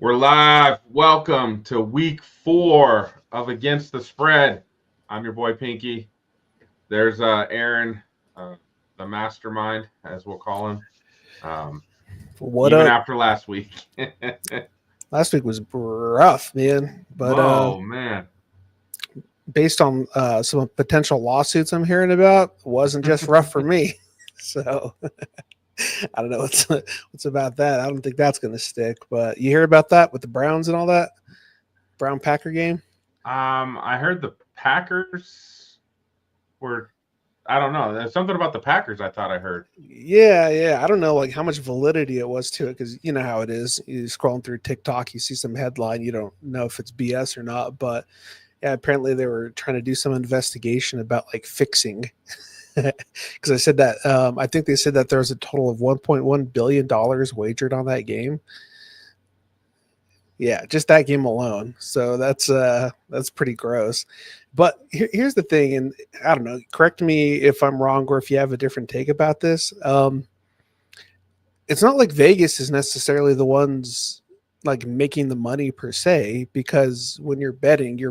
We're live. Welcome to week 4 of Against the Spread. I'm your boy Pinky. There's Aaron, the mastermind, as we'll call him. What Even up? after last week. Last week was rough, man. But Oh man. based on some potential lawsuits I'm hearing about, it wasn't just rough for me. So I don't know what's about that. I don't think that's going to stick. But you hear about that with the Browns and all that Brown Packer game? I heard the Packers were. I don't know. There's something about the Packers. I thought I heard. Yeah. I don't know like how much validity it was to it because you know how it is. You scrolling through TikTok, you see some headline, you don't know if it's BS or not. But yeah, apparently they were trying to do some investigation about like fixing. Because I said that I think they said that there was a total of $1.1 billion wagered on that game. Yeah, just that game alone. So that's pretty gross. But here's the thing, and I don't know. Correct me if I'm wrong, or if you have a different take about this. It's not like Vegas is necessarily the ones like making the money per se, because when you're betting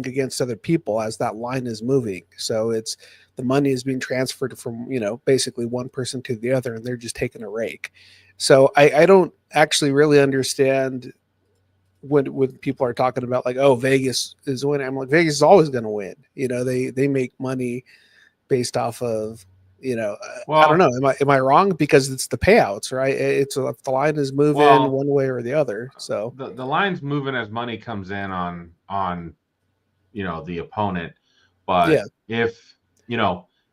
against other people as that line is moving. So it's the money is being transferred from, basically one person to the other, and they're just taking a rake. So I don't actually really understand when people are talking about like, oh, Vegas is winning. I'm like, Vegas is always going to win. They make money based off of, I don't Well, know. Am I wrong? Because it's the payouts, right? It's if the line is moving well, one way or the other. So the line's moving as money comes in on the opponent. But yeah, if,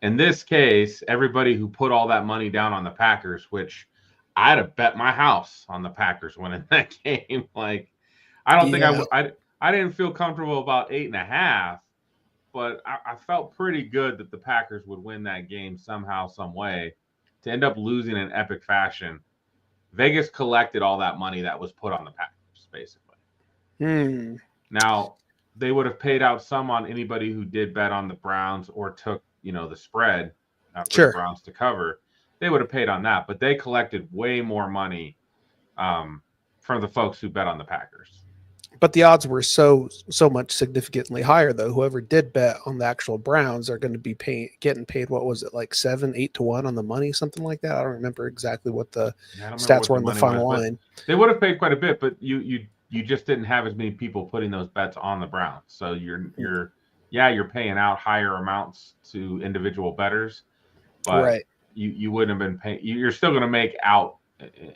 in this case, everybody who put all that money down on the Packers, which I'd have bet my house on the Packers winning that game. Like, I don't think yeah, I didn't feel comfortable about 8.5, but I felt pretty good that the Packers would win that game somehow, some way, to end up losing in epic fashion. Vegas collected all that money that was put on the Packers, basically. hmm, Now, they would have paid out some on anybody who did bet on the Browns or took, the spread for the sure. Browns to cover. They would have paid on that, but they collected way more money from the folks who bet on the Packers. But the odds were so much significantly higher though. Whoever did bet on the actual Browns are going to be getting paid. What was it, like 7, 8 to 1 on the money, something like that? I don't remember exactly what the Yeah, I don't remember stats what were the in the money was, final but line. they would have paid quite a bit. But you just didn't have as many people putting those bets on the Browns, so you're paying out higher amounts to individual bettors, but Right. you wouldn't have been paying. You're still going to make out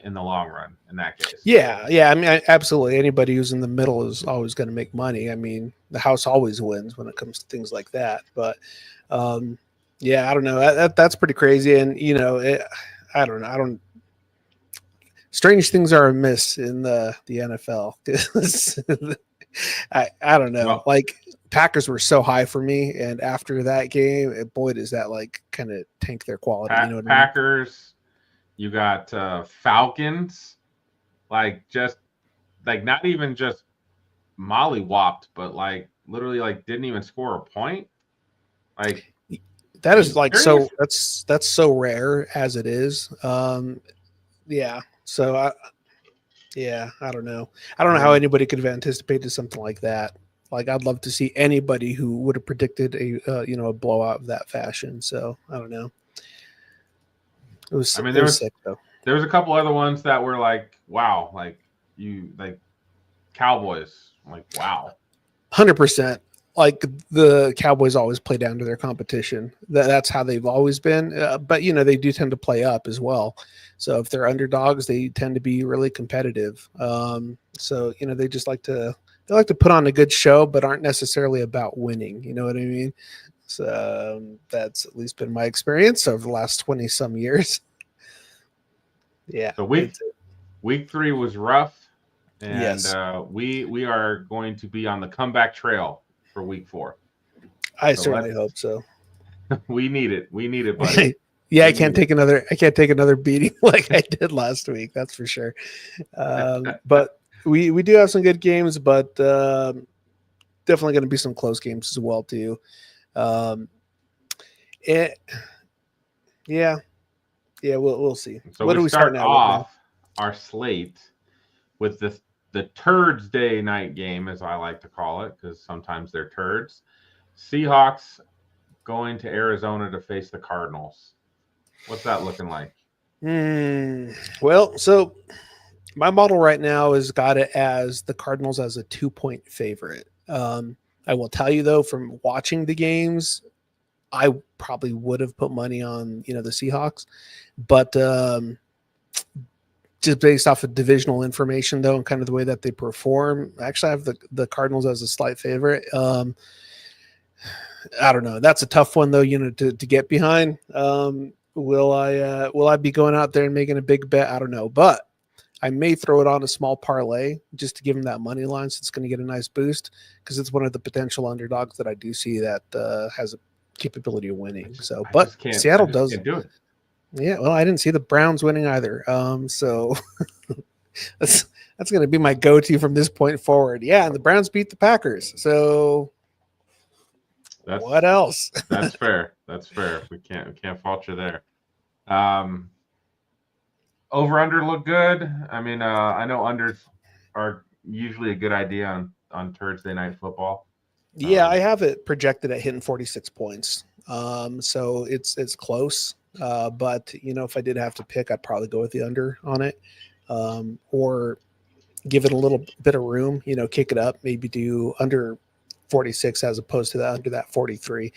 in the long run in that case. Yeah. I mean, absolutely. Anybody who's in the middle is always going to make money. I mean, the house always wins when it comes to things like that. But um, yeah, I don't know. That's pretty crazy. And I don't know. I don't. Strange things are amiss in the NFL. I don't know. Well, Like Packers were so high for me, and after that game, boy, does that like kind of tank their quality. You know what I mean? Packers, you got Falcons, like just like not even just mollywopped, but like literally like didn't even score a point. Like, That are is you like serious? that's so rare as it is. Yeah. So yeah, I don't know. I don't I know how mean, anybody could have anticipated something like that. Like I'd love to see anybody who would have predicted a blowout of that fashion. So I don't know. I mean It there was was sick though. there was a couple other ones that were like, wow, like you like Cowboys, like wow. 100%. Like the Cowboys always play down to their competition. That's how they've always been. But they do tend to play up as well. So if they're underdogs, they tend to be really competitive. So they just like to put on a good show, but aren't necessarily about winning. You know what I mean? So that's at least been my experience over the last 20 some years. Yeah, So it's week 3 was rough, and yes. we are going to be on the comeback trail for week 4. I So certainly hope so. we need it. We need it, buddy. Yeah, We need it. I can't take another beating like I did last week. That's for sure. But we do have some good games, but definitely going to be some close games as well too. Um, it, yeah, yeah, we'll see. So What we are we start starting out with, man? off our slate with the Thursday night game, as I like to call it, because sometimes they're turds. Seahawks going to Arizona to face the Cardinals. What's that looking like? Well, so my model right now has got it as the Cardinals as a 2-point favorite. I will tell you though, from watching the games, I probably would have put money on the Seahawks, but just based off of divisional information though, and kind of the way that they perform, actually I have the Cardinals as a slight favorite. I don't know. That's a tough one though, to get behind. Will I be going out there and making a big bet? I don't know, but I may throw it on a small parlay just to give them that money line, so it's going to get a nice boost because it's one of the potential underdogs that I do see that has a capability of winning. But Seattle doesn't do it. Yeah, well, I didn't see the Browns winning either. So that's going to be my go-to from this point forward. Yeah, and the Browns beat the Packers. So what else? That's fair. That's fair. We can't fault you there. Over under look good. I mean, I know unders are usually a good idea on Thursday night football. Yeah, I have it projected at hitting 46 points. So it's close. But if I did have to pick, I'd probably go with the under on it, or give it a little bit of room. Kick it up, maybe do under 46 as opposed to under that 43.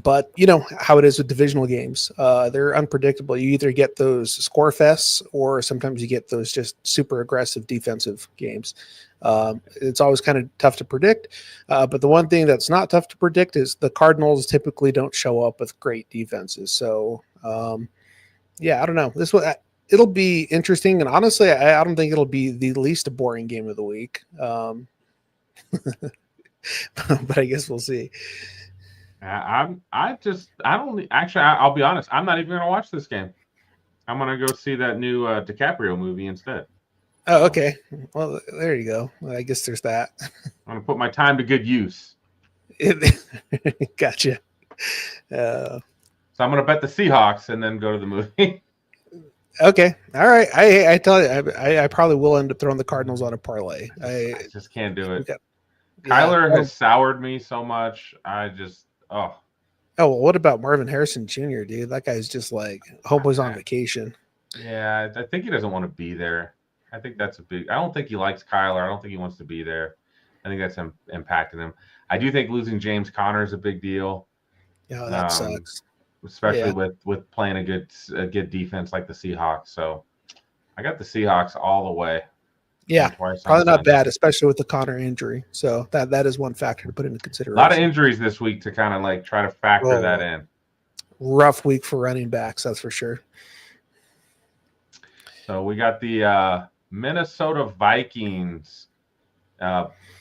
But how it is with divisional games, they're unpredictable. You either get those score fests or sometimes you get those just super aggressive defensive games. It's always kind of tough to predict. But the one thing that's not tough to predict is the Cardinals typically don't show up with great defenses. So, yeah, I don't know. It'll be interesting. And honestly, I don't think it'll be the least boring game of the week. But I guess we'll see. I'll be honest. I'm not even going to watch this game. I'm going to go see that new DiCaprio movie instead. Oh, okay. Well, there you go. Well, I guess there's that. I'm going to put my time to good use. Gotcha. So I'm going to bet the Seahawks and then go to the movie. Okay. All right. I tell you, I probably will end up throwing the Cardinals on a parlay. I just can't do it. Kyler has soured me so much. Oh, well, what about Marvin Harrison Jr., dude? That guy's just like homeboy's on vacation. Yeah, I think he doesn't want to be there. I think that's I don't think he likes Kyler. I don't think he wants to be there. I think that's impacting him. I do think losing James Conner is a big deal. Yeah, that sucks. Especially with playing a good defense like the Seahawks. So I got the Seahawks all the way. Yeah, probably not bad, especially with the Conner injury. So that is one factor to put into consideration. A lot of injuries this week to kind of like try to factor that in. Rough week for running backs, that's for sure. So we got the Minnesota Vikings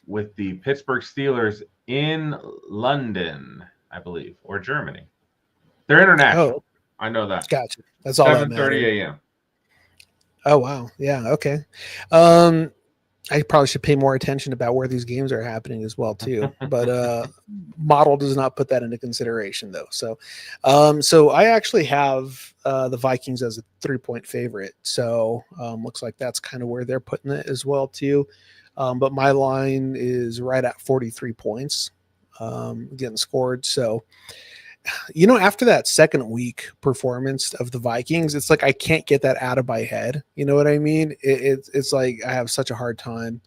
with the Pittsburgh Steelers in London, I believe, or Germany. They're international. Oh, I know that. Gotcha. That's all. 7:30 a.m. Oh, wow. Yeah. Okay. I probably should pay more attention about where these games are happening as well too. But model does not put that into consideration though. So I actually have the Vikings as a 3-point favorite. So looks like that's kind of where they're putting it as well too. But my line is right at 43 points getting scored. So after that second week performance of the Vikings, it's like I can't get that out of my head. You know what I mean? It's like I have such a hard time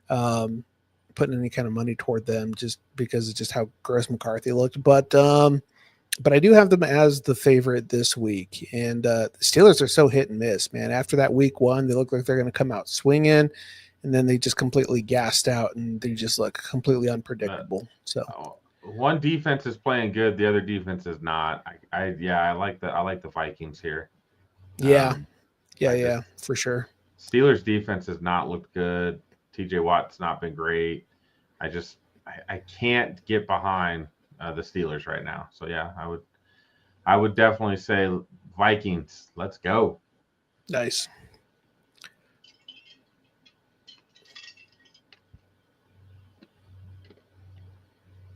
putting any kind of money toward them just because of just how gross McCarthy looked. But I do have them as the favorite this week. And the Steelers are so hit and miss, man. After that week one, they look like they're going to come out swinging, and then they just completely gassed out, and they just look completely unpredictable. One defense is playing good, the other defense is not. I like the Vikings here. Yeah, for sure. Steelers defense has not looked good. TJ Watt's not been great. I can't get behind the Steelers right now. So yeah, I would definitely say Vikings. Let's go. Nice.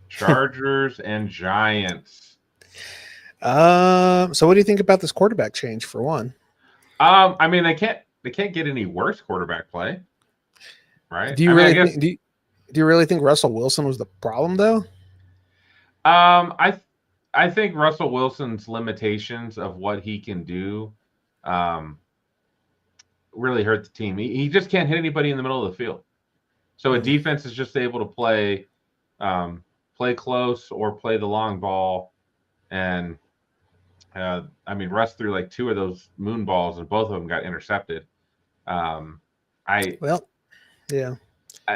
Chargers and Giants. So what do you think about this quarterback change for one? I mean, they can't they can't get any worse quarterback play, right? Do you I mean, I really guess think? Do you really think Russell Wilson was the problem though? um, I I think Russell Wilson's limitations of what he can do um, really hurt the team. He just can't hit anybody in the middle of the field. So a Mm. defense is just able to um, play close or play the long ball. And I mean, Russ threw like two of those moon balls, and both of them got intercepted. Um, I, Well, yeah,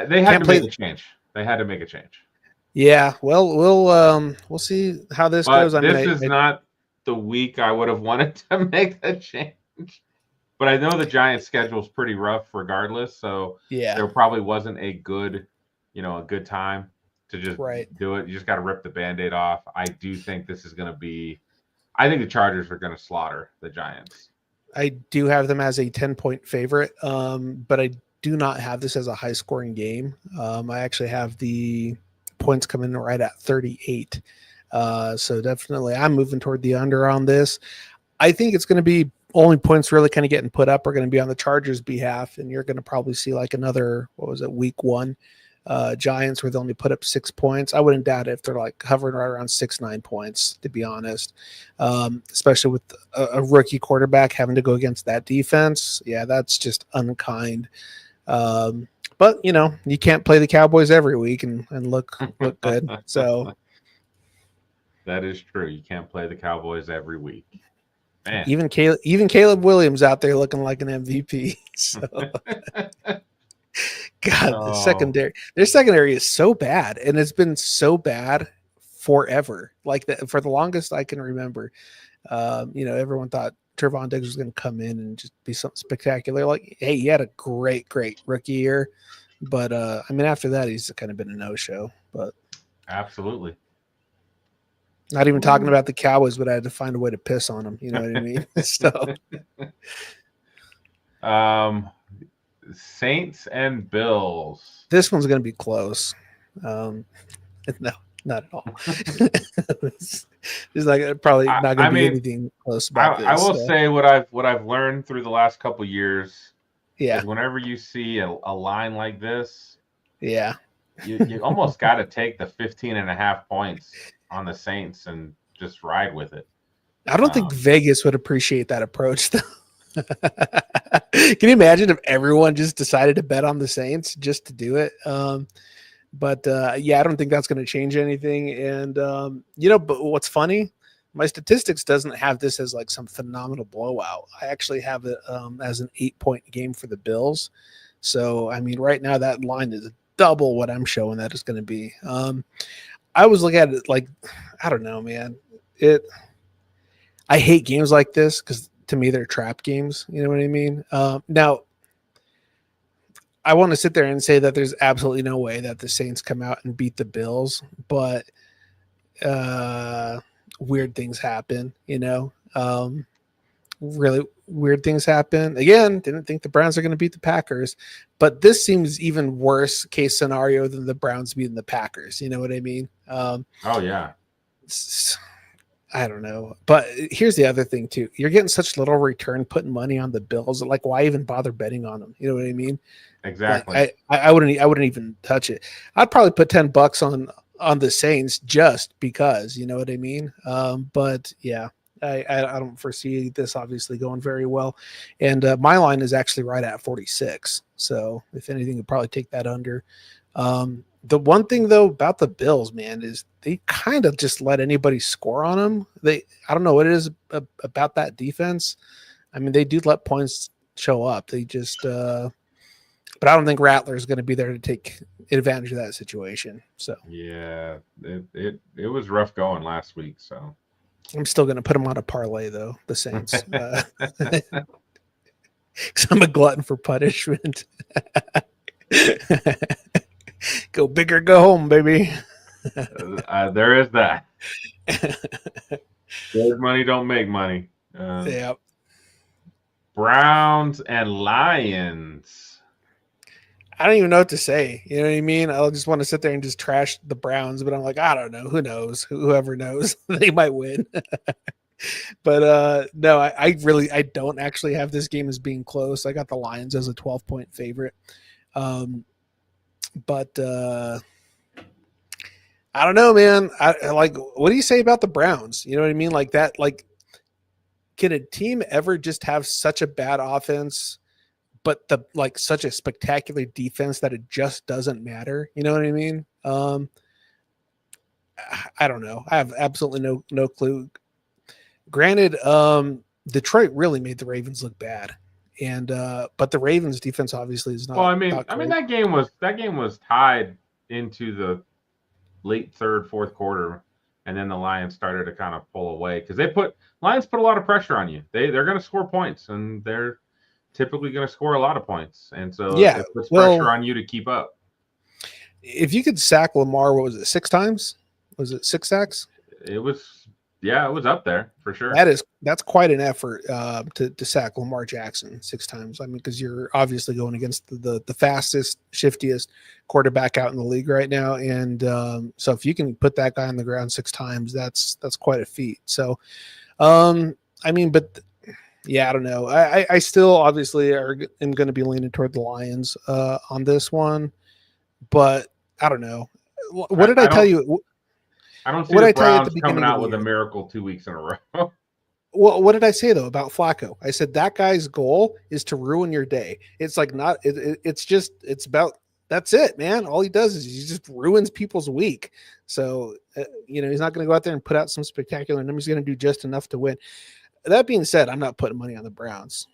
they had can't to play. make a change. They had to make a change. Yeah, well, we'll see how this goes. But I mean, this is I not the week I would have wanted to make the change. But I know the Giants' schedule is pretty rough, regardless. So yeah, there probably wasn't a good, a good time to just right. do it. You just got to rip the Band-Aid off. I do think this is going to be. I think the Chargers are going to slaughter the Giants. I do have them as a 10-point favorite, but I do not have this as a high scoring game. I actually have the points coming in right at 38. So definitely I'm moving toward the under on this. I think it's going to be only points really kind of getting put up are going to be on the Chargers' behalf, and you're going to probably see like another, what was it, week one Giants where they only put up 6 points. I wouldn't doubt it if they're like hovering right around 6-9 points, to be honest. Especially with a rookie quarterback having to go against that defense. Yeah, that's just unkind. But you can't play the Cowboys every week and look good. So that is true. You can't play the Cowboys every week. Man. even Caleb Williams out there looking like an MVP. So God, their secondary is so bad, and it's been so bad forever. Like for the longest I can remember. Everyone thought Trevon Diggs was going to come in and just be something spectacular. Like, hey, he had a great rookie year, but I mean, after that, he's kind of been a no-show. But absolutely, not even talking about the Cowboys, but I had to find a way to piss on them. You know what I mean? So, Saints and Bills. This one's going to be close. No, not at all. It's like probably not going to be anything close about this. I will say what I've learned through the last couple years. Yeah. Is whenever you see a line like this, yeah, you almost got to take the 15.5 points on the Saints and just ride with it. I don't think Vegas would appreciate that approach, though. Can you imagine if everyone just decided to bet on the Saints just to do it? But I don't think that's going to change anything. And, but what's funny, my statistics doesn't have this as like some phenomenal blowout. I actually have it as an 8-point game for the Bills. So, I mean, right now that line is double what I'm showing that is going to be. I was looking at it like, I don't know, man. I hate games like this because to me they're trap games. You know what I mean? Now, I want to sit there and say that there's absolutely no way that the Saints come out and beat the Bills, but weird things happen, really weird things happen. Again, didn't think the Browns are going to beat the Packers, but this seems even worse case scenario than the Browns beating the Packers. You know what I mean? Oh, yeah. I don't know. But here's the other thing, too. You're getting such little return putting money on the Bills. Like, why even bother betting on them? You know what I mean? Exactly. Like, I wouldn't even touch it. I'd probably put $10 on the Saints just because, you know what I mean? But yeah, I don't foresee this obviously going very well. And my line is actually right at 46. So if anything, would probably take that under. The one thing though about the Bills, man, is they kind of just let anybody score on them. I don't know what it is about that defense. I mean, they do let points show up. They just, but I don't think Rattler is going to be there to take advantage of that situation. So yeah, it was rough going last week. So I'm still going to put them on a parlay though. The Saints, because I'm a glutton for punishment. Go big or go home, baby. There is that. Good money don't make money. Yeah. Browns and Lions. I don't even know what to say. You know what I mean? I'll just want to sit there and just trash the Browns, but I'm like, I don't know. Who knows? Whoever knows, they might win. But no, I don't actually have this game as being close. I got the Lions as a 12-point favorite. But I don't know, man. I like, what do you say about the Browns? You know what I mean? Like that, like, can a team ever just have such a bad offense, but the like such a spectacular defense that it just doesn't matter? You know what I mean? I don't know. I have absolutely no clue. Granted, Detroit really made the Ravens look bad, and but the Ravens defense obviously is Well, not. I mean that game was tied into the late third, fourth quarter, and then the Lions started to kind of pull away because Lions put a lot of pressure on you. They're going to score points, and they're typically going to score a lot of points, and so Yeah, it puts well, pressure on you to keep up. if you could sack Lamar, what was it, 6 times? Was it 6 sacks? It was, yeah, it was up there for sure. That's quite an effort to sack Lamar Jackson 6 times. I mean, because you're obviously going against the fastest, shiftiest quarterback out in the league right now, and so if you can put that guy on the ground 6 times, that's quite a feat. So, I mean, but yeah, I don't know. I still obviously am going to be leaning toward the Lions on this one, but I don't know. What did I tell you? I don't see what the I tell you at Browns the coming beginning of out the with a year? miracle 2 weeks in a row. Well, what did I say though about Flacco? I said that guy's goal is to ruin your day. It's like not. It's about, that's it, man. All he does is he just ruins people's week. So he's not going to go out there and put out some spectacular numbers. He's going to do just enough to win. That being said, I'm not putting money on the Browns.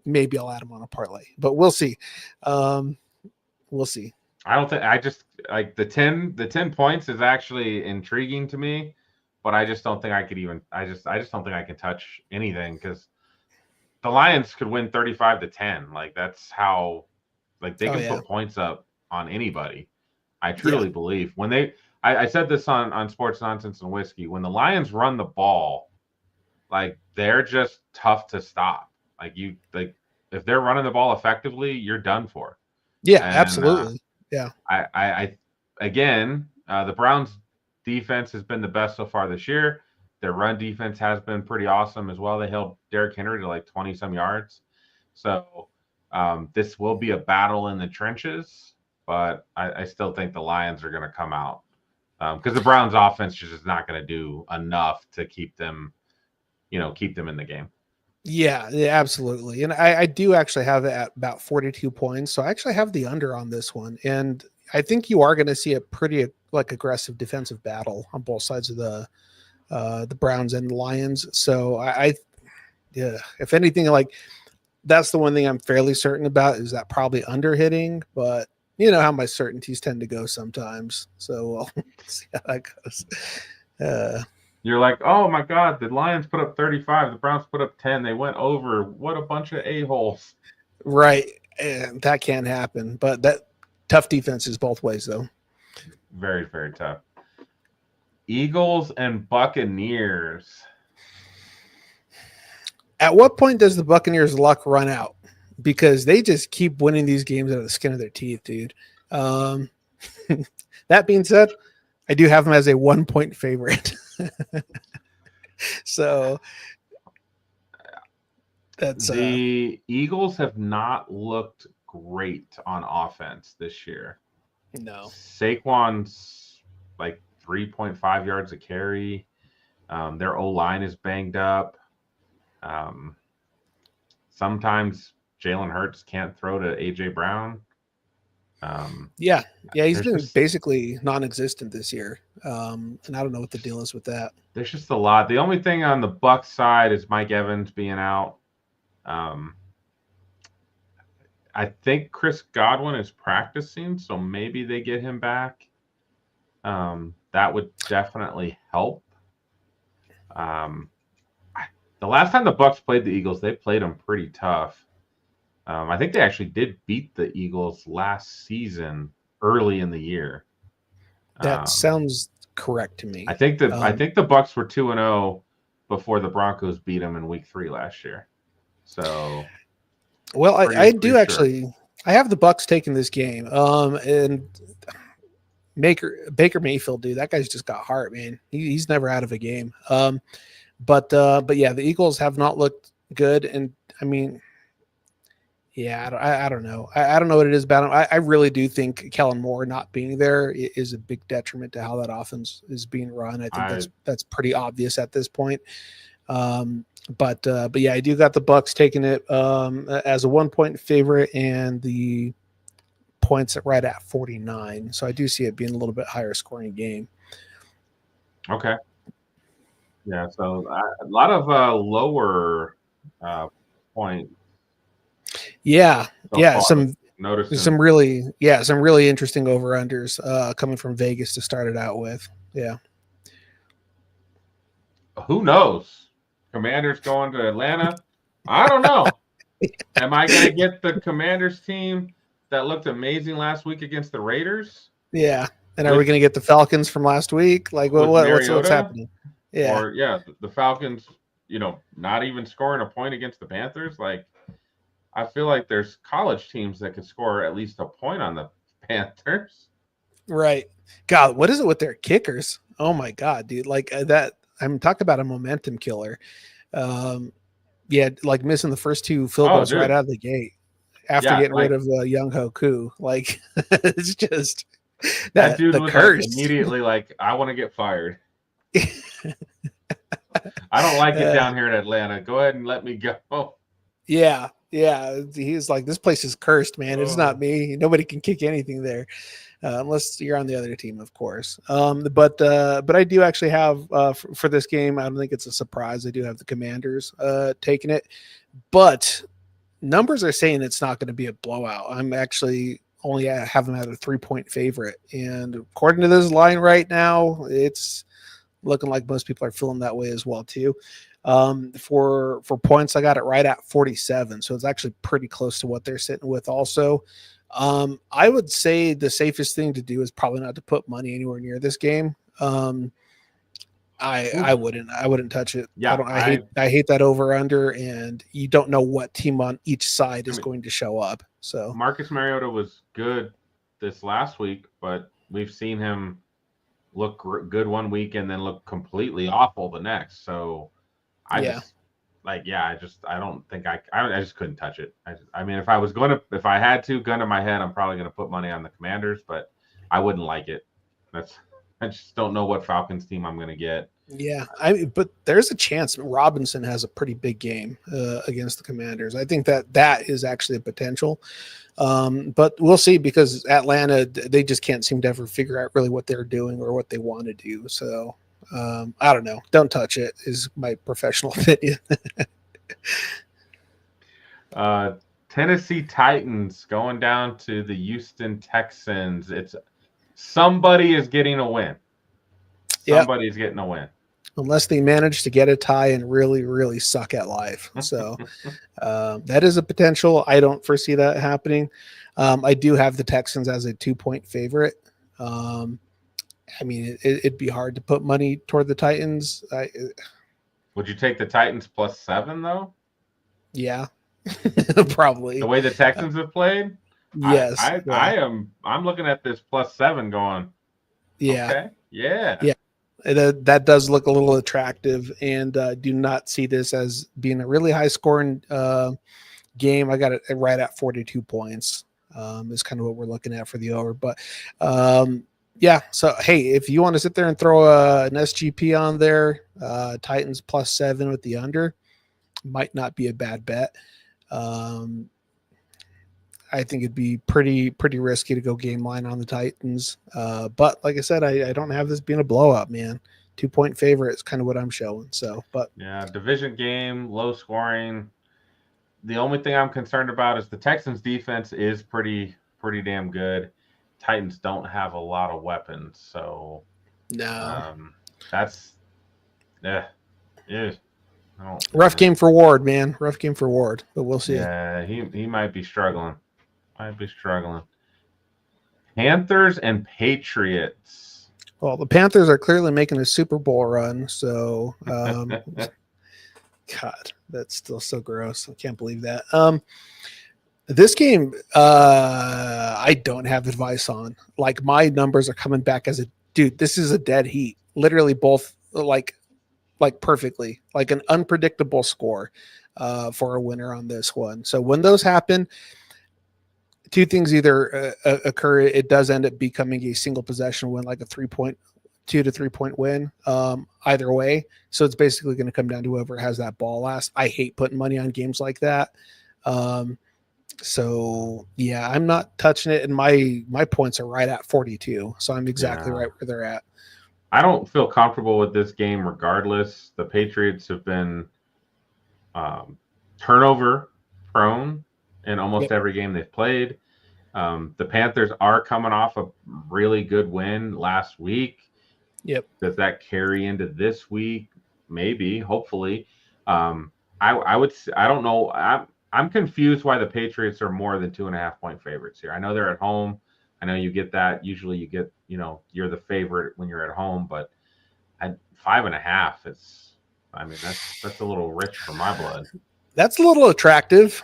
Maybe I'll add them on a parlay, but we'll see. We'll see. I don't think, I just like the 10 points is actually intriguing to me, but I just don't think I could even, I just don't think I can touch anything because the Lions could win 35-10. Like that's how, like they can put points up on anybody. I truly believe when I said this on Sports Nonsense and Whiskey, when the Lions run the ball, like they're just tough to stop. Like if they're running the ball effectively, you're done for. Yeah, And absolutely. Yeah. I again, the Browns defense has been the best so far this year. Their run defense has been pretty awesome as well. They held Derrick Henry to like 20 some yards. So this will be a battle in the trenches, but I still think the Lions are going to come out because the Browns offense just is not going to do enough to keep them in the game. Yeah, absolutely. And I do actually have it at about 42 points. So I actually have the under on this one. And I think you are going to see a pretty like aggressive defensive battle on both sides of the Browns and the Lions. So yeah, if anything, like that's the one thing I'm fairly certain about is that probably under hitting, but you know how my certainties tend to go sometimes. So we'll see how that goes. You're like, oh my God, the Lions put up 35, the Browns put up 10. They went over. What a bunch of a-holes. Right. And that can happen. But that tough defenses both ways, though. Very, very tough. Eagles and Buccaneers. At what point does the Buccaneers' luck run out? Because they just keep winning these games out of the skin of their teeth, dude. That being said, I do have them as a 1-point favorite. So that's the Eagles have not looked great on offense this year. No. Saquon's like 3.5 yards a carry. Their O-line is banged up. Sometimes Jalen Hurts can't throw to A.J. Brown. Yeah, he's been basically non-existent this year, and I don't know what the deal is with that. There's just a lot. The only thing on the Bucs side is Mike Evans being out. I think Chris Godwin is practicing, so maybe they get him back. That would definitely help. The last time the Bucs played the Eagles, they played them pretty tough. I think they actually did beat the Eagles last season early in the year. That sounds correct to me. I think the Bucs were 2-0 before the Broncos beat them in Week 3 last year. So, well, I do actually. I have the Bucs taking this game. And Baker Mayfield, dude, that guy's just got heart, man. He's never out of a game. But yeah, the Eagles have not looked good, and I mean, yeah, I don't know. I don't know what it is about him. I really do think Kellen Moore not being there is a big detriment to how that offense is being run. I think I that's pretty obvious at this point. But yeah, I do got the Bucks taking it as a 1 point favorite, and the points at right at 49. So I do see it being a little bit higher scoring game. okay. Yeah, so a lot of lower point Yeah, so yeah, far. Noticing. some really interesting over unders coming from Vegas to start it out with. Yeah. Who knows? Commanders going to Atlanta? I don't know. Am I going to get the Commanders team that looked amazing last week against the Raiders Yeah. And are we with going to get the Falcons from last week? Like what's Mariota? happening? Yeah. Or yeah, the Falcons, not even scoring a point against the Panthers. Like I feel like there's college teams that could score at least a point on the Panthers. Right. God, what is it with their kickers? Oh my God, dude. Like that I'm talking about a momentum killer. Yeah, like missing the first two field Oh, goals right dude. out of the gate after Yeah, getting rid of Young Hoku. Like it's just that that dude the was like curse. immediately like, I want to get fired. I don't like it down here in Atlanta. Go ahead and let me go. Yeah, yeah. He's like, this place is cursed, man. It's not me. Nobody can kick anything there, unless you're on the other team, of course. But I do actually have for this game. I don't think it's a surprise. I do have the Commanders taking it, but numbers are saying it's not going to be a blowout. I'm actually only have them at a 3-point favorite, and according to this line right now, it's looking like most people are feeling that way as well too. For points, I got it right at 47, so it's actually pretty close to what they're sitting with. Also, I would say the safest thing to do is probably not to put money anywhere near this game. I wouldn't touch it. Yeah, I hate that over under, and you don't know what team on each side is going to show up. So Marcus Mariota was good this last week, but we've seen him look good one week and then look completely awful the next. So I don't think I just couldn't touch it. I mean, if I had to, gun to my head, I'm probably gonna put money on the Commanders, but I wouldn't like it. I just don't know what Falcons team I'm gonna get. yeah, but there's a chance Robinson has a pretty big game against the Commanders. I think that is actually a potential. But we'll see, because Atlanta, they just can't seem to ever figure out really what they're doing or what they want to do. So I don't know. Don't touch it is my professional opinion. Tennessee Titans going down to the Houston Texans. It's somebody is getting a win. Somebody's getting a win. Unless they manage to get a tie and really, really suck at life. So that is a potential. I don't foresee that happening. I do have the Texans as a 2-point favorite. I mean, it'd be hard to put money toward the Titans. Would you take the Titans +7 though? Yeah, probably. The way the Texans have played? Yes. I'm looking at this +7 going, yeah. Okay. Yeah. Yeah. That does look a little attractive, and do not see this as being a really high scoring game. I got it right at 42 points. Is kind of what we're looking at for the over. But yeah, so hey, if you want to sit there and throw an SGP on there, Titans +7 with the under might not be a bad bet. I think it'd be pretty risky to go game line on the Titans. But like I said, I don't have this being a blowout, man. 2-point favorite is kind of what I'm showing. So, but yeah, division game, low scoring. The only thing I'm concerned about is the Texans defense is pretty damn good. Titans don't have a lot of weapons, so no. That's rough game for Ward, man. Rough game for Ward, but we'll see. Yeah, he might be struggling. Panthers and Patriots. Well, the Panthers are clearly making a Super Bowl run, so God, that's still so gross. I can't believe that. This game, I don't have advice on. Like, my numbers are coming back as a dude. This is a dead heat. Literally, both like like perfectly, like an unpredictable score for a winner on this one. So when those happen, two things either occur. It does end up becoming a single possession win, like a 3 point, 2 to 3 point win, either way. So it's basically going to come down to whoever has that ball last. I hate putting money on games like that. So yeah, I'm not touching it, and my points are right at 42. So I'm exactly right where they're at. I don't feel comfortable with this game regardless. The Patriots have been turnover prone in almost every game they've played. The Panthers are coming off a really good win last week. Yep. Does that carry into this week? Maybe, hopefully. I would. I don't know. I'm confused why the Patriots are more than 2.5 point favorites here. I know they're at home. I know you get that. Usually, you get you're the favorite when you're at home, but at 5.5, it's. I mean, that's a little rich for my blood. That's a little attractive.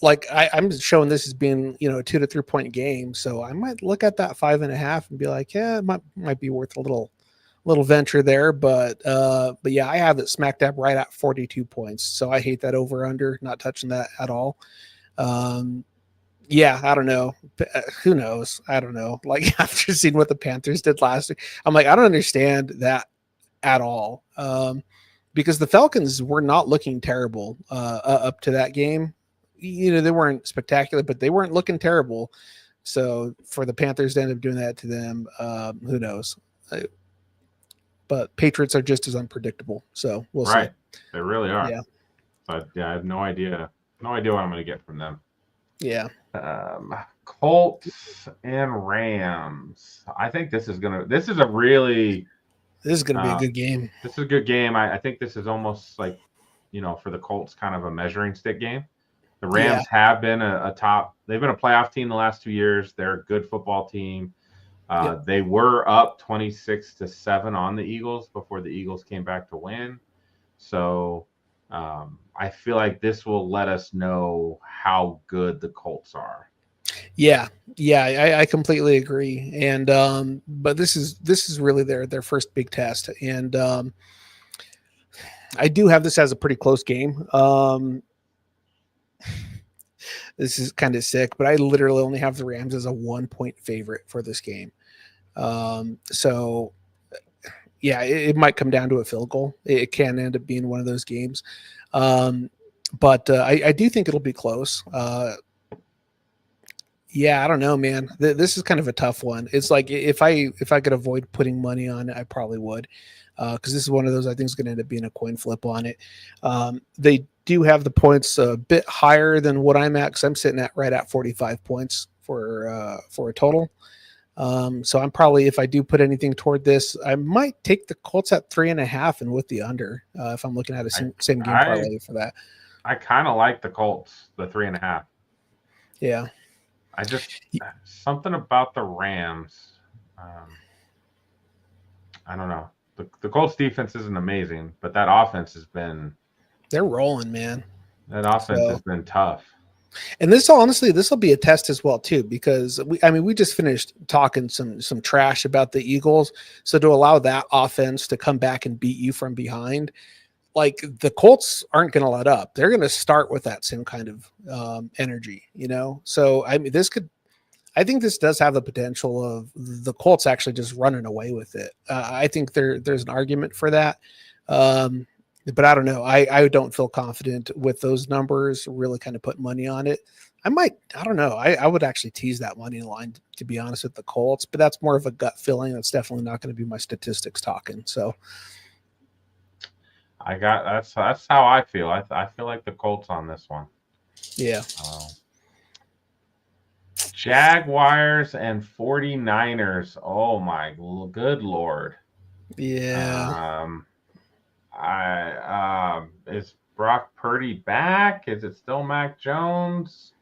Like I'm showing this as being, a 2 to 3 point game. So I might look at that 5.5 and be like, yeah, it might be worth a little venture there. But yeah, I have it smack dab right at 42 points. So I hate that over under, not touching that at all. Yeah, I don't know. Who knows? I don't know. Like after seeing what the Panthers did last week, I'm like, I don't understand that at all. Because the Falcons were not looking terrible up to that game. They weren't spectacular, but they weren't looking terrible. So for the Panthers to end up doing that to them, who knows? But Patriots are just as unpredictable. So we'll see. They really are. Yeah. But yeah, I have no idea. No idea what I'm going to get from them. Yeah. Colts and Rams. I think this is going to be a good game. This is a good game. I think this is almost like, for the Colts, kind of a measuring stick game. The Rams have been they've been a playoff team the last 2 years. They're a good football team. They were up 26-7 on the Eagles before the Eagles came back to win. So I feel like this will let us know how good the Colts are. Yeah, I completely agree. And but this is really their first big test, and I do have this as a pretty close game. This is kind of sick, but I literally only have the Rams as a 1 point favorite for this game. So yeah, it might come down to a field goal. It can end up being one of those games. But I do think it'll be close. Yeah, I don't know, man. This is kind of a tough one. It's like if I could avoid putting money on it, I probably would, because this is one of those I think is going to end up being a coin flip on it. They do have the points a bit higher than what I'm at, because I'm sitting at right at 45 points for a total. So I'm probably, if I do put anything toward this, I might take the Colts at 3.5 and with the under, if I'm looking at a same game parlay for that. I kind of like the Colts, the 3.5. Yeah. I just something about the Rams. I don't know. The Colts defense isn't amazing, but that offense they're rolling, man. That offense has been tough. And this will be a test as well too, because we just finished talking some trash about the Eagles. So to allow that offense to come back and beat you from behind, like the Colts aren't going to let up. They're going to start with that same kind of energy, So I think this does have the potential of the Colts actually just running away with it. I think there's an argument for that. But I don't know. I don't feel confident with those numbers, really kind of put money on it. I don't know. I would actually tease that money line, to be honest, with the Colts, but that's more of a gut feeling. That's definitely not going to be my statistics talking. So that's how I feel. I feel like the Colts on this one. Yeah. Jaguars and 49ers. Oh my good Lord. Yeah. Is Brock Purdy back? Is it still Mac Jones?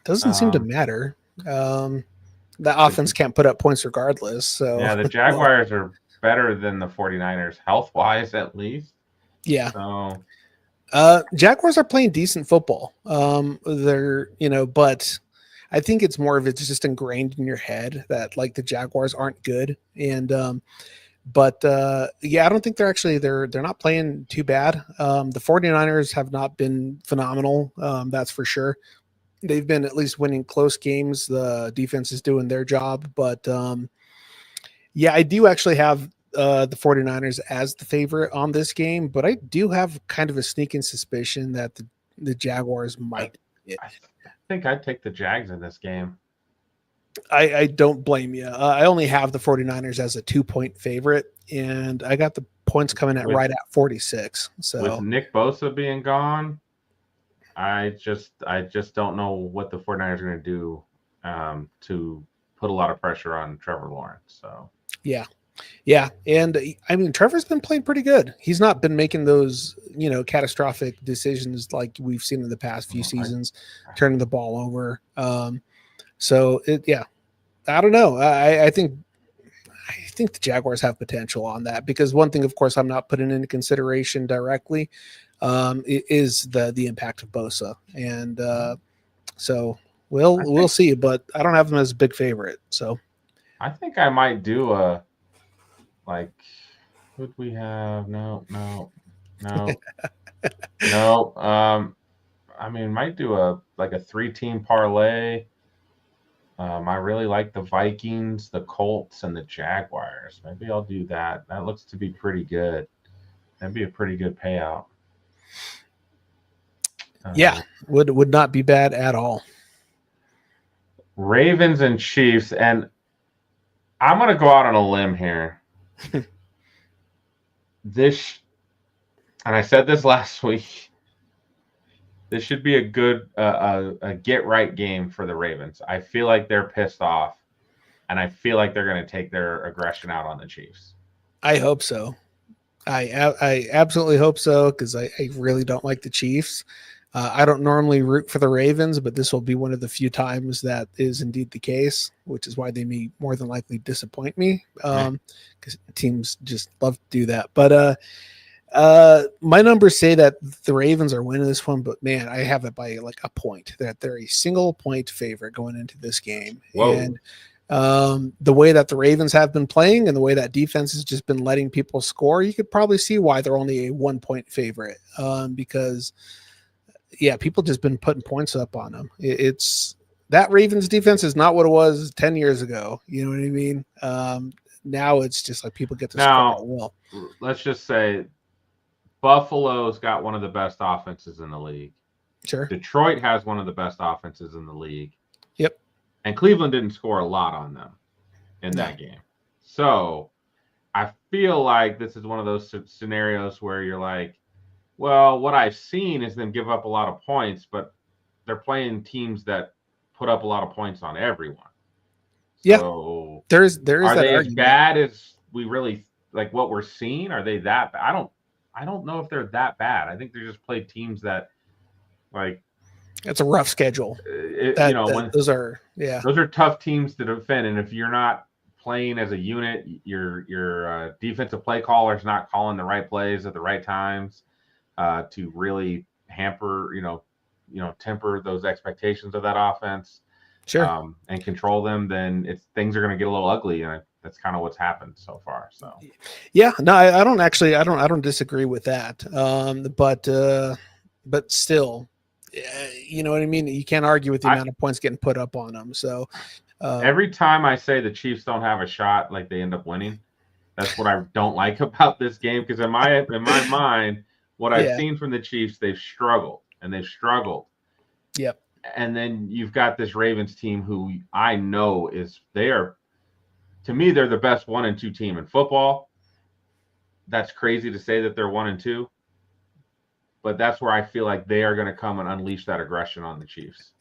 Doesn't seem to matter. The offense can't put up points regardless. So yeah, the Jaguars are better than the 49ers health-wise, at least. Yeah. So Jaguars are playing decent football. They're, but I think it's just ingrained in your head that like the Jaguars aren't good. And But yeah, I don't think they're not playing too bad. The 49ers have not been phenomenal. That's for sure. They've been at least winning close games. The defense is doing their job, but yeah, I do actually have the 49ers as the favorite on this game, but I do have kind of a sneaking suspicion that the Jaguars I, might get I think I'd take the Jags in this game. I don't blame you. I only have the 49ers as a 2-point favorite, and I got the points coming at With right at 46. with So Nick Bosa being gone, I just don't know what the 49ers are going to do to put a lot of pressure on Trevor Lawrence. So yeah. Yeah, and I mean Trevor's been playing pretty good. He's not been making those, catastrophic decisions like we've seen in the past few seasons, turning the ball over. Yeah, I don't know. I think the Jaguars have potential on that because one thing, of course, I'm not putting into consideration directly is the impact of Bosa, and so we'll see. But I don't have them as a big favorite. So I think I might do a like. Who'd we have? No. No. I mean, might do a 3-team parlay. I really like the Vikings, the Colts, and the Jaguars. Maybe I'll do that. That looks to be pretty good. That'd be a pretty good payout. yeah, would not be bad at all. Ravens and Chiefs, and I'm gonna go out on a limb here. This, and I said this last week. This should be a good a get right game for the Ravens. I feel like they're pissed off, and I feel like they're going to take their aggression out on the Chiefs. I hope so. I absolutely hope so because I really don't like the Chiefs. I don't normally root for the Ravens, but this will be one of the few times that is indeed the case, which is why they may more than likely disappoint me because teams just love to do that. But my numbers say that the Ravens are winning this one, but man, I have it by like a point that they're a single point favorite going into this game. Whoa. And the way that the Ravens have been playing and the way that defense has just been letting people score, you could probably see why they're only a 1-point favorite because yeah, people just been putting points up on them. It's that Ravens defense is not what it was 10 years ago. You know what I mean? Now it's just like people get to score at will. Let's just say Buffalo's got one of the best offenses in the league. Sure. Detroit has one of the best offenses in the league. Yep. And Cleveland didn't score a lot on them in that game. So I feel like this is one of those scenarios where you're like, well, what I've seen is them give up a lot of points, but they're playing teams that put up a lot of points on everyone. Yeah. So there's are that they argument. as bad as we really like what we're seeing? Are they that bad? I don't know if they're that bad. I think they just play teams that like it's a rough schedule. Those are tough teams to defend, and if you're not playing as a unit, your defensive play caller is not calling the right plays at the right times to really hamper, temper those expectations of that offense, sure, and control them. Then things are going to get a little ugly, and that's kind of what's happened so far. So, yeah, no, I don't disagree with that. But still, you know what I mean. You can't argue with the amount of points getting put up on them. So every time I say the Chiefs don't have a shot, like they end up winning. That's what I don't like about this game because in my mind, what I've seen from the Chiefs, they've struggled. Yep. And then you've got this Ravens team who I know to me, they're the best 1 and 2 team in football. That's crazy to say that they're 1 and 2, but that's where I feel like they are going to come and unleash that aggression on the Chiefs.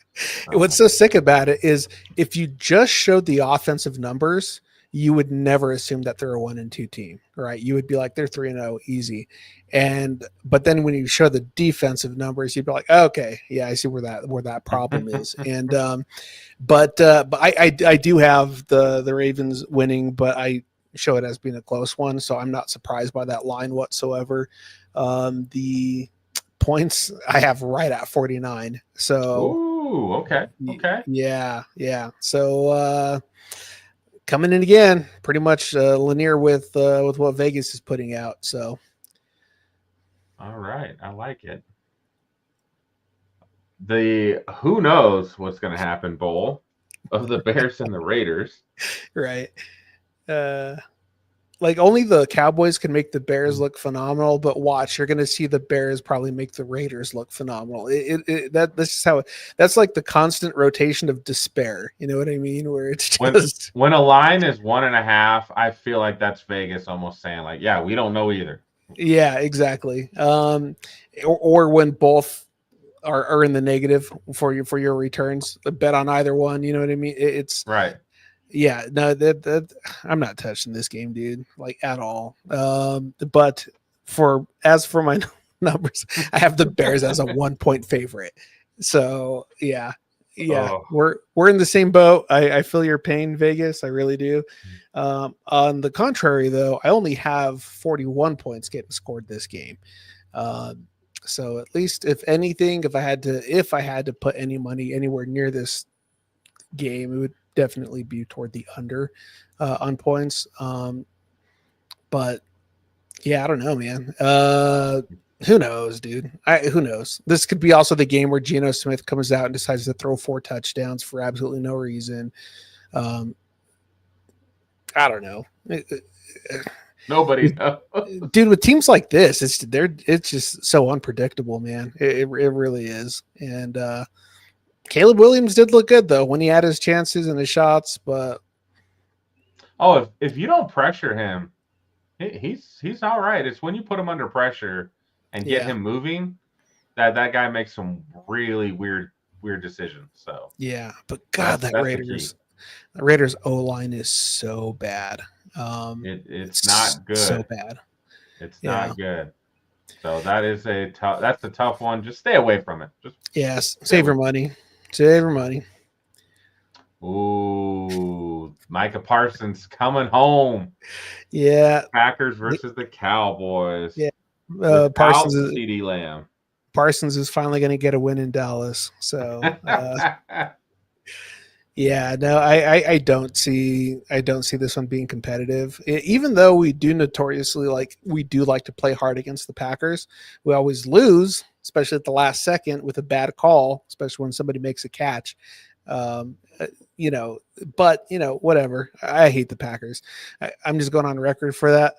What's so sick about it is if you just showed the offensive numbers, you would never assume that they're a 1 and 2 team, right? You would be like, they're 3-0 easy. But then when you show the defensive numbers, you'd be like, oh, okay, yeah, I see where that problem is. And, but I do have the Ravens winning, but I show it as being a close one. So I'm not surprised by that line whatsoever. The points I have right at 49. So, ooh, okay. Yeah. So, coming in again, pretty much linear with what Vegas is putting out. So, All right, I like it. The who knows what's going to happen bowl of the Bears and the Raiders. right. Uh, like only the Cowboys can make the Bears look phenomenal, but watch, you're going to see the Bears probably make the Raiders look phenomenal. This is how that's like the constant rotation of despair. You know what I mean? Where it's just when a line is 1.5, I feel like that's Vegas almost saying like, yeah, we don't know either. Yeah, exactly. Or when both are in the negative for your returns, bet on either one. You know what I mean? It's right. Yeah, no, that I'm not touching this game, dude, like at all. But for my numbers, I have the Bears as a 1-point favorite. So yeah, Oh. we're in the same boat. I feel your pain, Vegas. I really do. On the contrary, though, I only have 41 points getting scored this game. So at least, if anything, if I had to put any money anywhere near this game, it would definitely be toward the under on points. But yeah, I don't know, man. Who knows, dude? Who knows? This could be also the game where Geno Smith comes out and decides to throw 4 touchdowns for absolutely no reason. I don't know. Nobody knows. Dude, with teams like this, it's just so unpredictable, man. It really is. And Caleb Williams did look good though when he had his chances and his shots, but if you don't pressure him, he's all right. It's when you put him under pressure and get him moving that guy makes some really weird decisions. So yeah, but God, that Raiders O-line is so bad. It's not good. So bad. It's not good. So that's a tough one. Just stay away from it. Just save your money. Save your money. Ooh, Micah Parsons coming home. Yeah. Packers versus the Cowboys. Yeah. Parsons is CeeDee Lamb. Parsons is finally going to get a win in Dallas. So yeah, no, I don't see this one being competitive. Even though we do notoriously like to play hard against the Packers, we always lose, especially at the last second with a bad call, especially when somebody makes a catch. But whatever. I hate the Packers. I'm just going on record for that.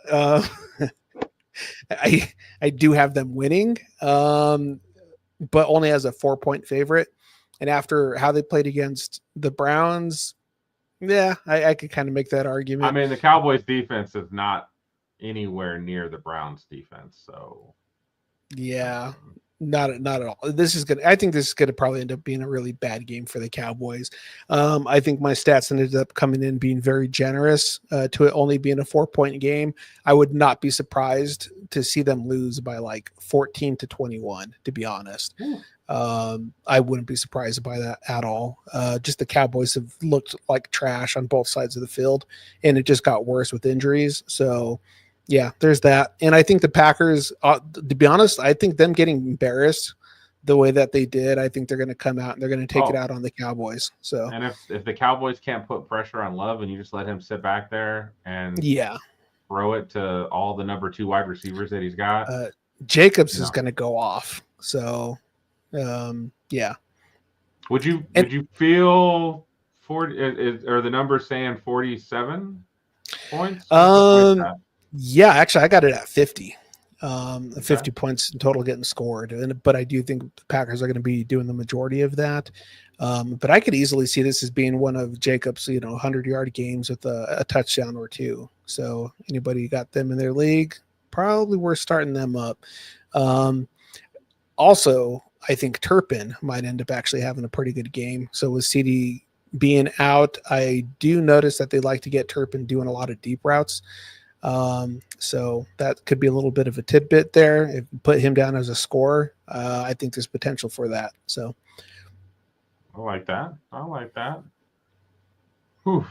I do have them winning, but only as a 4-point favorite. And after how they played against the Browns, yeah, I could kind of make that argument. I mean, the Cowboys defense is not anywhere near the Browns defense, so yeah, not at all. I think this is gonna probably end up being a really bad game for the Cowboys. I think my stats ended up coming in being very generous to it only being a 4-point game. I would not be surprised to see them lose by like 14-21, to be honest. I wouldn't be surprised by that at all. Just the Cowboys have looked like trash on both sides of the field, and it just got worse with injuries. So yeah, there's that. And I think the Packers, to be honest, I think them getting embarrassed the way that they did, I think they're going to come out and they're going to take it out on the Cowboys. So, and if the Cowboys can't put pressure on Love and you just let him sit back there and throw it to all the number 2 wide receivers that he's got, Jacobs is going to go off. So, yeah. Would you feel 40? Are the numbers saying 47 points? Yeah, actually, I got it at 50. 50 points in total getting scored. But I do think the Packers are going to be doing the majority of that. But I could easily see this as being one of Jacobs, 100-yard games with a touchdown or 2. So anybody got them in their league, probably worth starting them up. Also, I think Turpin might end up actually having a pretty good game. So with CD being out, I do notice that they like to get Turpin doing a lot of deep routes. So that could be a little bit of a tidbit there. If you put him down as a scorer, I think there's potential for that. So I like that. Whew.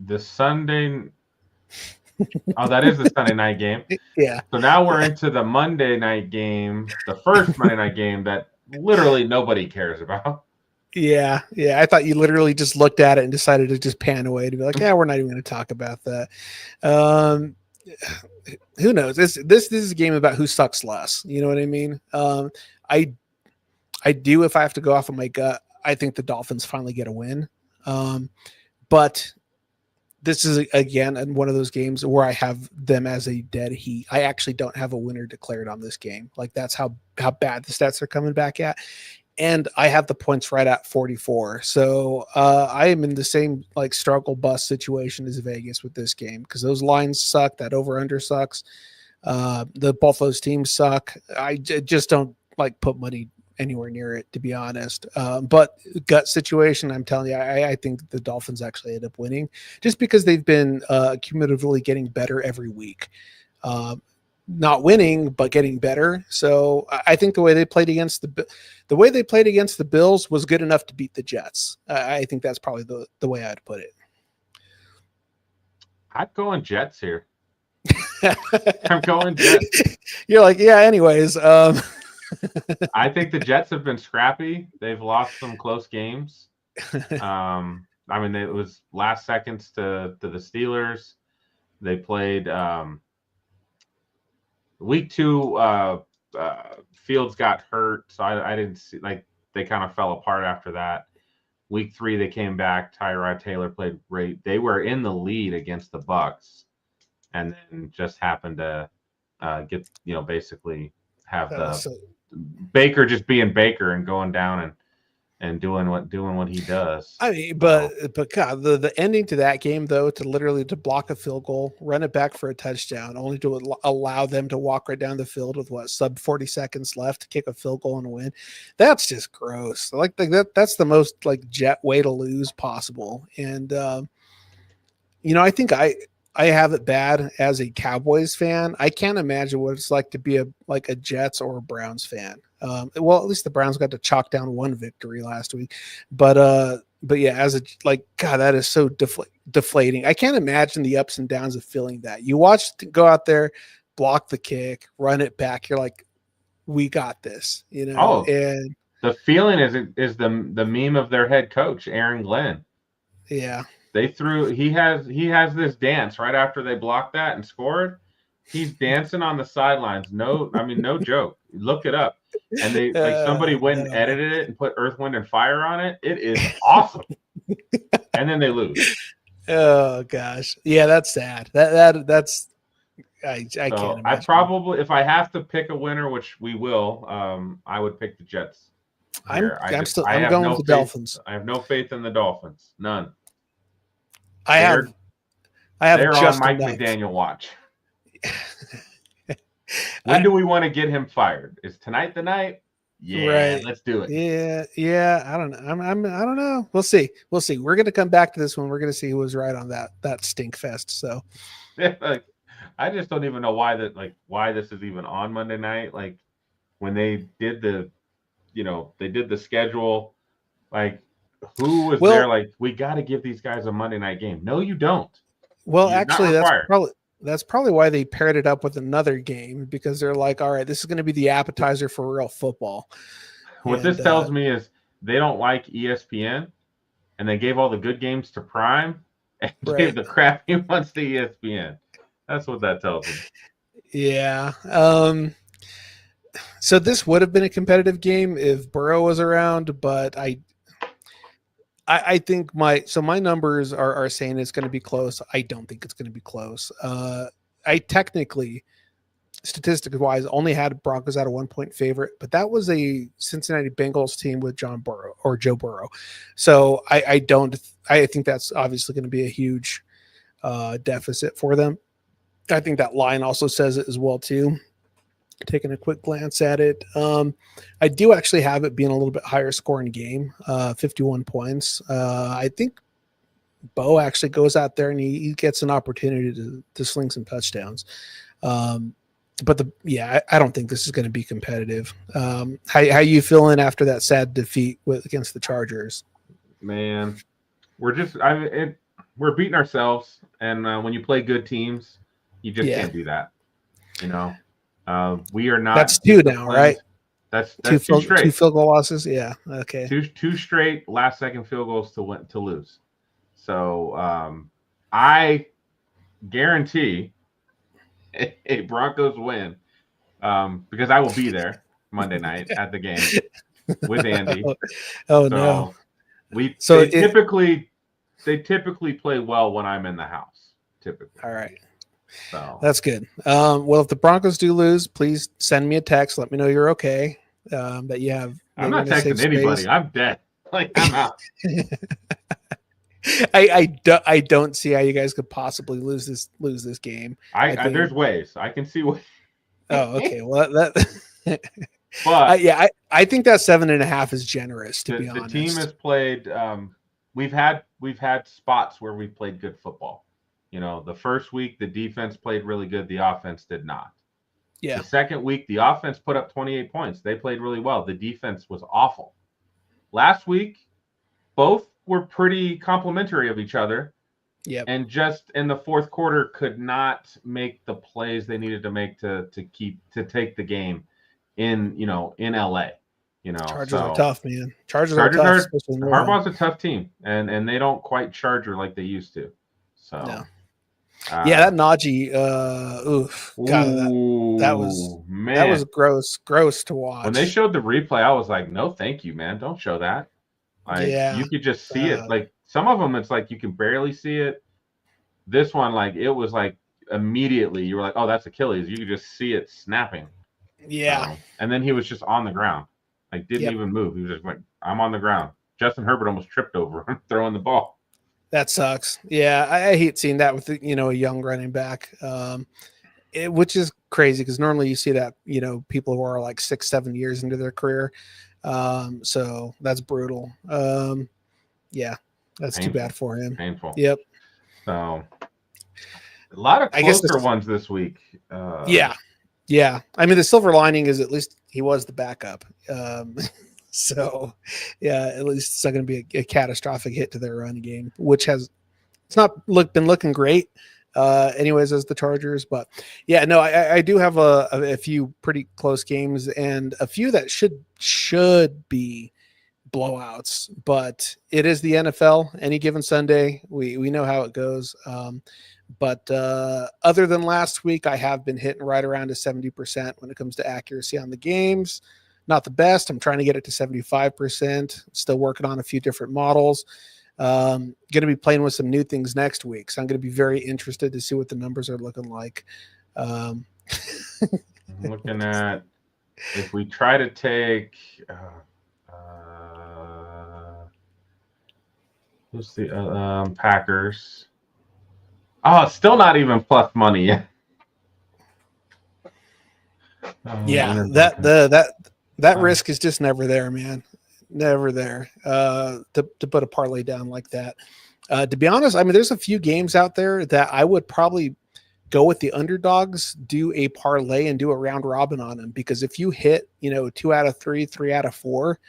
The Sunday. Oh, that is the Sunday night game. Yeah. So now we're into the Monday night game, the first Monday night game that literally nobody cares about. Yeah, yeah. I thought you literally just looked at it and decided to just pan away to be like, yeah, we're not even going to talk about that. Um, who knows? This is a game about who sucks less. You know what I mean? I I do if I have to go off of my gut. I think the Dolphins finally get a win. Um, but this is again one of those games where I have them as a dead heat. I actually don't have a winner declared on this game. Like that's how bad the stats are coming back at. And I have the points right at 44. So I am in the same like struggle bus situation as Vegas with this game because those lines suck. That over under sucks. Both those teams suck. Just don't like put money anywhere near it, to be honest. But gut situation, I'm telling you, I think the Dolphins actually end up winning just because they've been cumulatively getting better every week. Not winning, but getting better. So I think the way they played against the Bills was good enough to beat the Jets. I think that's probably the way I'd put it. I'm going Jets here. I'm going Jets. You're like, yeah. Anyways, I think the Jets have been scrappy. They've lost some close games. I mean, it was last seconds to the Steelers. They played week 2. Fields got hurt, so I didn't see, like, they kind of fell apart after that. Week 3, they came back. Tyrod Taylor played great. They were in the lead against the Bucs, and then just happened to get, basically have the Baker just being Baker and going down and doing what he does. I mean, but God, the ending to that game though, to literally to block a field goal, run it back for a touchdown, only to allow them to walk right down the field with sub 40 seconds left to kick a field goal and win. That's just gross. Like that's the most like Jet way to lose possible. And I think I have it bad as a Cowboys fan. I can't imagine what it's like to be a Jets or a Browns fan. Well, at least the Browns got to chalk down one victory last week, but yeah, God, that is so deflating. I can't imagine the ups and downs of feeling that. You watch go out there, block the kick, run it back. You're like, we got this, and the feeling is the meme of their head coach, Aaron Glenn. Yeah. He has this dance right after they blocked that and scored. He's dancing on the sidelines. No joke. Look it up. And they somebody went and edited it and put Earth, Wind, and Fire on it. It is awesome. And then they lose. Oh gosh. Yeah, that's sad. That's I can't imagine. I probably, if I have to pick a winner, which we will, I would pick the Jets. I'm going with the Dolphins. I have no faith in the Dolphins. None. I have they're just on Mike McDaniel watch. When do we want to get him fired? Is tonight the night? Yeah, right. Let's do it. Yeah. I don't know. I don't know. We'll see. We're gonna come back to this one. We're gonna see who was right on that stink fest. So, I just don't even know why this is even on Monday night. Like when they did the schedule, like. Who was there? Like, we got to give these guys a Monday night game. No, you don't. Well, actually, that's probably why they paired it up with another game, because they're like, all right, this is going to be the appetizer for real football. What this tells me is they don't like ESPN, and they gave all the good games to Prime and gave the crappy ones to ESPN. That's what that tells me. Yeah. So this would have been a competitive game if Burrow was around, but I think my numbers are saying it's going to be close. I don't think it's going to be close. I technically, statistically wise, only had Broncos at a 1-point favorite, but that was a Cincinnati Bengals team with Joe Burrow. So I think that's obviously going to be a huge deficit for them. I think that line also says it as well too. Taking a quick glance at it. I do actually have it being a little bit higher scoring game, 51 points. I think Bo actually goes out there and he gets an opportunity to sling some touchdowns. But I don't think this is going to be competitive. How you feeling after that sad defeat against the Chargers? Man, we're beating ourselves. And when you play good teams, you just can't do that. We are not. That's 2 now, right? That's two two two straight. field goal losses. Yeah. Okay. Two straight last second field goals to lose. So I guarantee a Broncos win because I will be there Monday night at the game with Andy. Oh no. So So it. they typically play well when I'm in the house. Typically. All right. So That's good. Well, if the Broncos do lose, please send me a text. Let me know you're okay. That you have. I'm That you're not in a safe texting anybody. space. I'm dead. Like I'm out. I don't see how you guys could possibly lose this game. I think There's ways. I can see ways. Oh, okay. Well, that. But yeah, I think that 7.5 is generous. To be the honest, team has played. We've had spots where we played good football. You know, the first week the defense played really good. The offense did not. Yeah. The second week the offense put up 28 points. They played really well. The defense was awful. Last week, both were pretty complimentary of each other. Yep. And just in the fourth quarter could not make the plays they needed to make to take the game in LA. Chargers are tough, man. Chargers are tough. Harbaugh's a tough team, and they don't quite charger like they used to. So no. Yeah, that Najee, oof, God, that was gross to watch. When they showed the replay, I was like, no, thank you, man. Don't show that. Like, yeah, you could just see it. Like some of them, it's like you can barely see it. This one, like it was like immediately you were like, oh, that's Achilles. You could just see it snapping. Yeah. And then he was just on the ground, like didn't even move. He was just like, I'm on the ground. Justin Herbert almost tripped over him throwing the ball. That sucks. Yeah, I hate seeing that with a young running back, which is crazy because normally you see that people who are like 6-7 years into their career. So that's brutal. Yeah, that's too bad for him. Painful. Yep. So a lot of closer ones this week. Yeah. I mean, the silver lining is at least he was the backup. So, yeah, at least it's not going to be a catastrophic hit to their run game, which it's not been looking great, anyways, as the Chargers. But yeah, no, I do have a few pretty close games and a few that should be blowouts. But it is the NFL. Any given Sunday, we know how it goes. But other than last week, I have been hitting right around to 70% when it comes to accuracy on the games. Not the best. I'm trying to get it to 75%. Still working on a few different models. Going to be playing with some new things next week. So I'm going to be very interested to see what the numbers are looking like. I'm looking at if we try to take who's the Packers. Oh, it's still not even plus money yet. Yeah, that risk is just never there, man. Never there to put a parlay down like that. To be honest, I mean, there's a few games out there that I would probably go with the underdogs, do a parlay, and do a round robin on them. Because if you hit, 2 out of 3, 3 out of 4,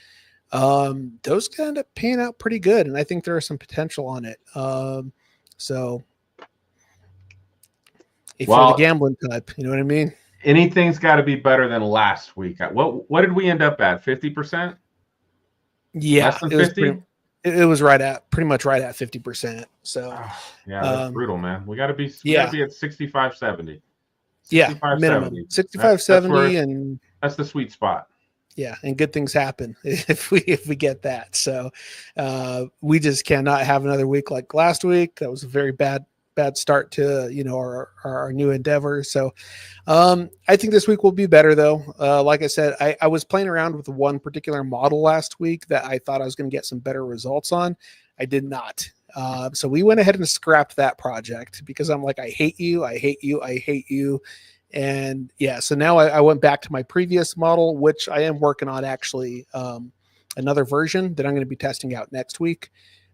those can end up paying out pretty good. And I think there is some potential on it. So if you're the gambling type, you know what I mean? Anything's got to be better than last week. What did we end up at? 50%? Yeah, less than 50? It was pretty much right at 50%. So yeah, that's brutal, man. We got to be at 65, 70. 65, yeah, minimum 65, 70, and that's the sweet spot. Yeah, and good things happen if we get that. So we just cannot have another week like last week. That was a very bad start to our new endeavor. So I think this week will be better though. Like I said, I was playing around with one particular model last week that I thought I was going to get some better results on. I did not. So we went ahead and scrapped that project because I'm like, I hate you. And yeah, so now I went back to my previous model, which I am working on actually another version that I'm going to be testing out next week.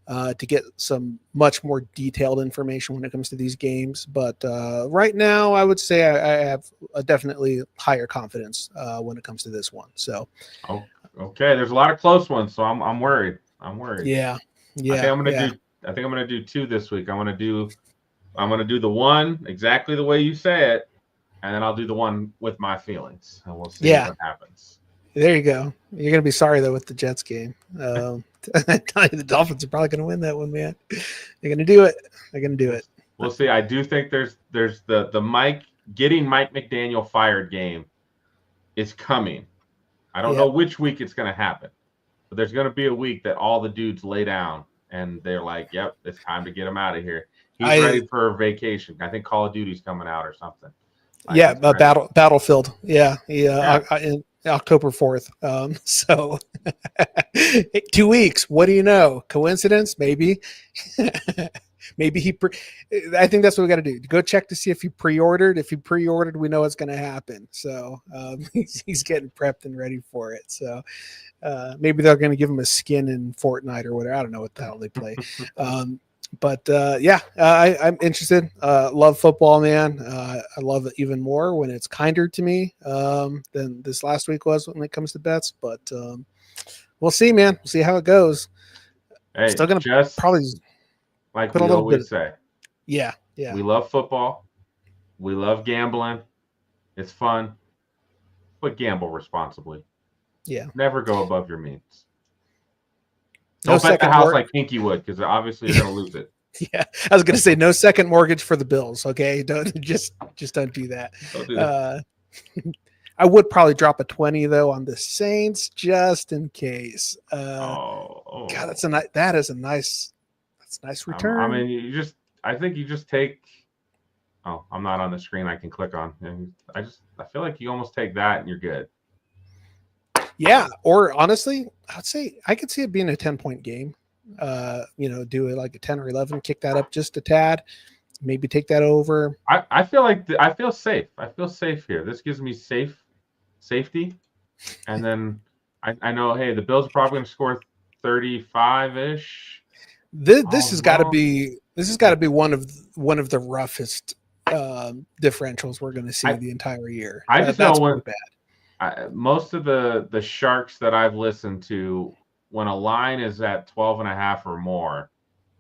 To get some much more detailed information when it comes to these games. But right now, I would say I have a definitely higher confidence when it comes to this one. So, okay, there's a lot of close ones, so I'm worried. Yeah. I think I'm gonna do 2 this week. I'm gonna do the one exactly the way you say it, and then I'll do the one with my feelings, and we'll see what happens. There you go. You're gonna be sorry though with the Jets game. I tell you, the Dolphins are probably gonna win that one, man. They're gonna do it. They're gonna do it. We'll see. I do think there's the Mike getting Mike McDaniel fired game is coming. I don't know which week it's going to happen, but there's going to be a week that all the dudes lay down and they're like, "Yep, it's time to get him out of here." He's ready for a vacation. I think Call of Duty's coming out or something. Battlefield. Yeah. In October 4th. So 2 weeks. What do you know? Coincidence? Maybe. Maybe I think that's what we got to do. Go check to see if he pre-ordered. If he pre-ordered, we know what's going to happen. So he's getting prepped and ready for it. So maybe they're going to give him a skin in Fortnite or whatever. I don't know what the hell they play. But I'm interested. Love football, man. I love it even more when it's kinder to me than this last week was when it comes to bets. But we'll see, man. We'll see how it goes. Hey, still gonna probably like we always say. Yeah. We love football. We love gambling. It's fun, but gamble responsibly. Yeah. Never go above your means. Don't bet the house like Pinky would, because obviously you're going to lose it. Yeah, I was going to say no second mortgage for the Bills. Okay, don't just don't do that. Don't do that. I would probably drop a 20 though on the Saints just in case. God, that is a nice return. I mean, I think you just take. Oh, I'm not on the screen. I can click on, and I feel like you almost take that and you're good. Yeah, or honestly, I'd say I could see it being a 10-point game. Do it like a 10 or 11, kick that up just a tad, maybe take that over. I feel like I feel safe. I feel safe here. This gives me safety, and then I know. Hey, the Bills are probably going to score 35-ish. This has got to be one of the roughest differentials we're going to see the entire year. I just know when bad. Most of the sharks that I've listened to, when a line is at 12.5 or more,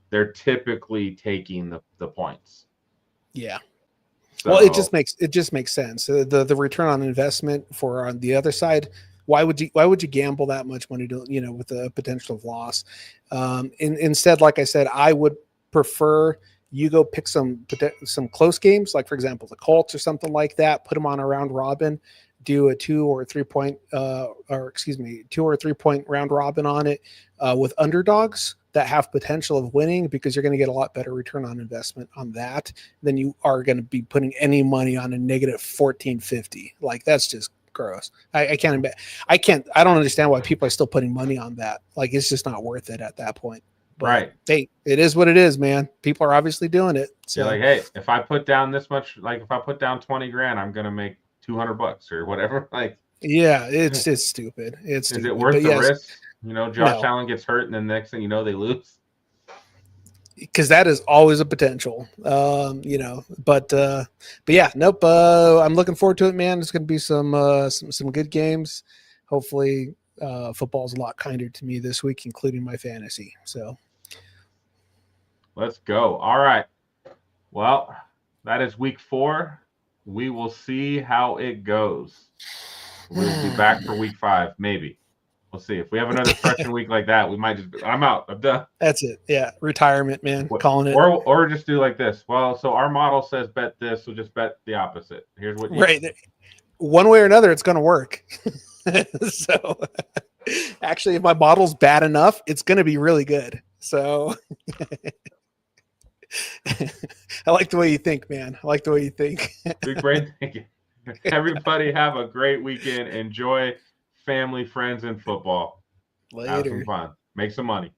they're typically taking the points. Yeah. So, well, it just makes sense. The return on investment for on the other side. Why would you gamble that much money with the potential of loss? Instead, like I said, I would prefer you go pick some close games, like for example the Colts or something like that. Put them on a round robin. Do a 2 or 3 point round robin on it with underdogs that have potential of winning, because you're going to get a lot better return on investment on that than you are going to be putting any money on a negative 1450. Like, that's just gross. I don't understand why people are still putting money on that. Like, it's just not worth it at that point. But, right. Hey, it is what it is, man. People are obviously doing it. So you're like, hey, if I put down this much, like if I put down 20 grand, I'm going to make $200 or whatever. Like, yeah, it's stupid. Is it worth the risk? Josh Allen gets hurt, and then the next thing you know, they lose. Because that is always a potential, But yeah, nope. I'm looking forward to it, man. It's going to be some good games. Hopefully, football's a lot kinder to me this week, including my fantasy. So, let's go. All right. Well, that is week 4. We will see how it goes. We'll be back for week 5, maybe. We'll see. If we have another freshman week like that, we might I'm out. I'm done. That's it. Yeah. Retirement, man. Calling it. Or just do like this. Well, so our model says bet this, so just bet the opposite. Here's what you right. One way or another, it's going to work. So actually, if my model's bad enough, it's going to be really good. So I like the way you think, man. I like the way you think. Big brain thinking. Everybody have a great weekend. Enjoy family, friends, and football. Later. Have some fun. Make some money.